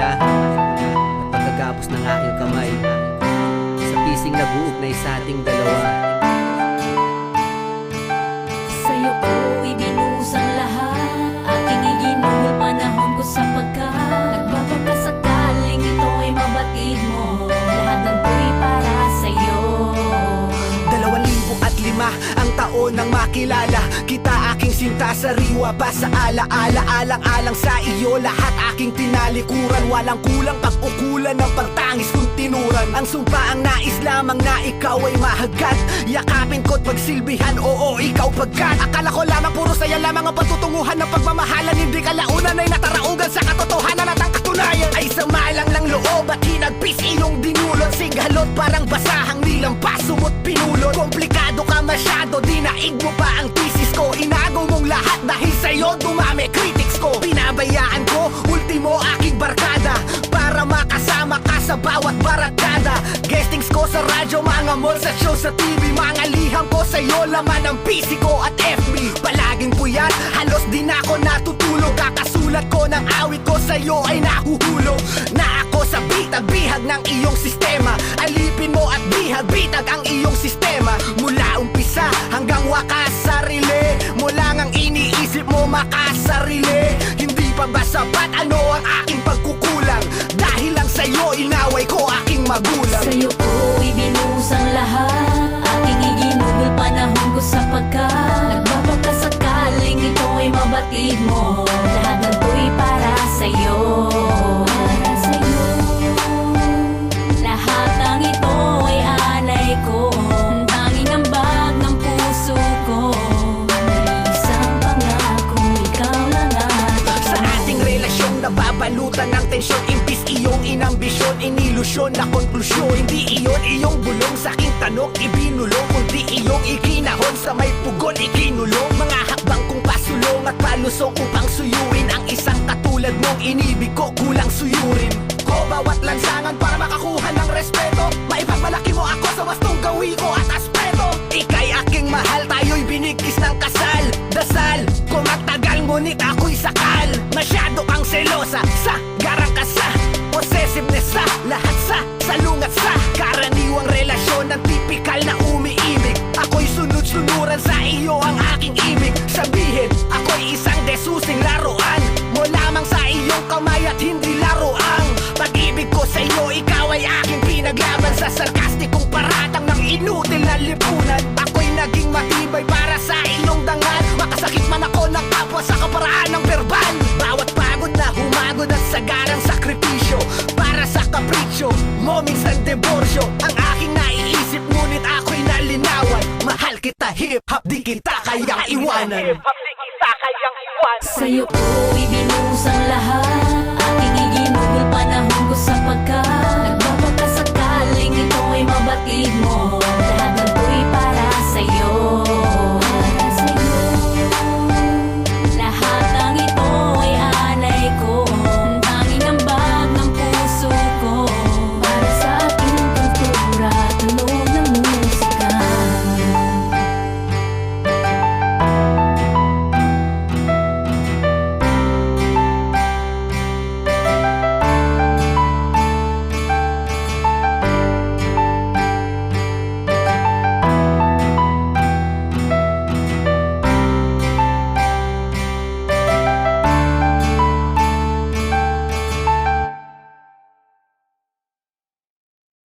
simula at pagkagapos ng aking kamay sa pising nag-uugnay sa ating dalawa. Sa'yo ko ibinusang lahat, aking iginugol panahon ko sapagkat nagbabagkasakaling ito ay mabatid mo, lahat ng to'y para sa'yo. 2005 ang taon ng makilala kita, aking sinta sariwa pa sa alaala. Alang-alang sa iyo lahat aking tinalikuran, walang kulang pag-ukulan ng pagtangis kung tinuran. Ang sumpa ang nais lamang na ikaw ay mahagat, yakapin ko't pagsilbihan, oo ikaw pagkat. Akala ko lamang puro saya lamang ang pagtutunguhan ng pagmamahalan, hindi kalaunan ay nataraugan sa katotohanan at ang katunayan ay samalang lang loob at hinagpis iyong dinulot. Sighalot parang basahang nilampas, sumot pinulot. Komplikado ka masyado, dinaig mo pa ang thesis ko. Inago mong lahat dahil sa'yo dumami critics ko. Pinabayaan ko, ultimo aking barkada, para makasama ka sa bawat barakada. Guestings ko sa radyo, mga mall, sa show, sa TV. Mga liham ko sa'yo, laman ng PC ko at FB. Palaging puyat, halos di na ako natutulog. Kakasulat ko ng awit ko sa'yo ay nahuhulog. Na ako sa bitag-bihag ng iyong sistema, alipin mo at bihag-bitag ang iyong sistema. Mula umpisa hanggang wakas sarili mo lang ang iniisip mo makasarili. Hindi pa ba sapat ano ang aking pagkukulang, dahil lang sa'yo inaway ko aking magulang. Sa'yo ko ibinusang lahat, aking iginugol panahon ko sapagkat nagbabagkasakaling ito ay mabatid mo, lahat ng to'y para sa'yo. Para sa'yo, lahat ng ito ay alay ko, tanging ambag ng puso ko, isang pangakong ikaw lang at Sa ating relasyong nababalutan ng tensyon, impis iyong inambisyon, inilusyon na konklusyon. Hindi iyon iyong bulong sa aking tanong ibinulong, kundi iyong ikinahon sa may pugon ikinulong. Mga hakbang kong pasulong at palusong upang suyuin ang isang katulad mong inibig ko, kulang suyurin ko bawat lansangan para makakuha ng respeto. Maipagmalaki mo ako sa wastong gawi ko at aspeto. Ika'y aking mahal, tayo'y binigkis ng kasal. Dasal ko magtagal ngunit ako'y sakal. Masyado kang selosa, sa garang ka sa possessiveness, sa lahat sa salungat sa karaniwang relasyon ng tipikal na umiibig. Ako'y sunod-sunuran sa iyo ang aking ibig sabihin, ako'y isang desusing laruan mo lamang sa iyong kamay at hindi laruang pag-ibig ko sa iyo. Ikaw ay aking pinaglaban sa sarkastikong paratang ng inutil na lipunan. Ako'y naging matibay para sa iyong dangal, makasakit man ako ng kapwa sa kaparaan ng verbal. Bawat pagod na humagod at sagarang sakripisyo para sa kapritsyo mo, minsan deborsyo ang aking naiisip, ngunit ako'y nalinawan. Mahal kita hip-hop, di kita kayang iwanan. sa'yo ko ibinusang lahat,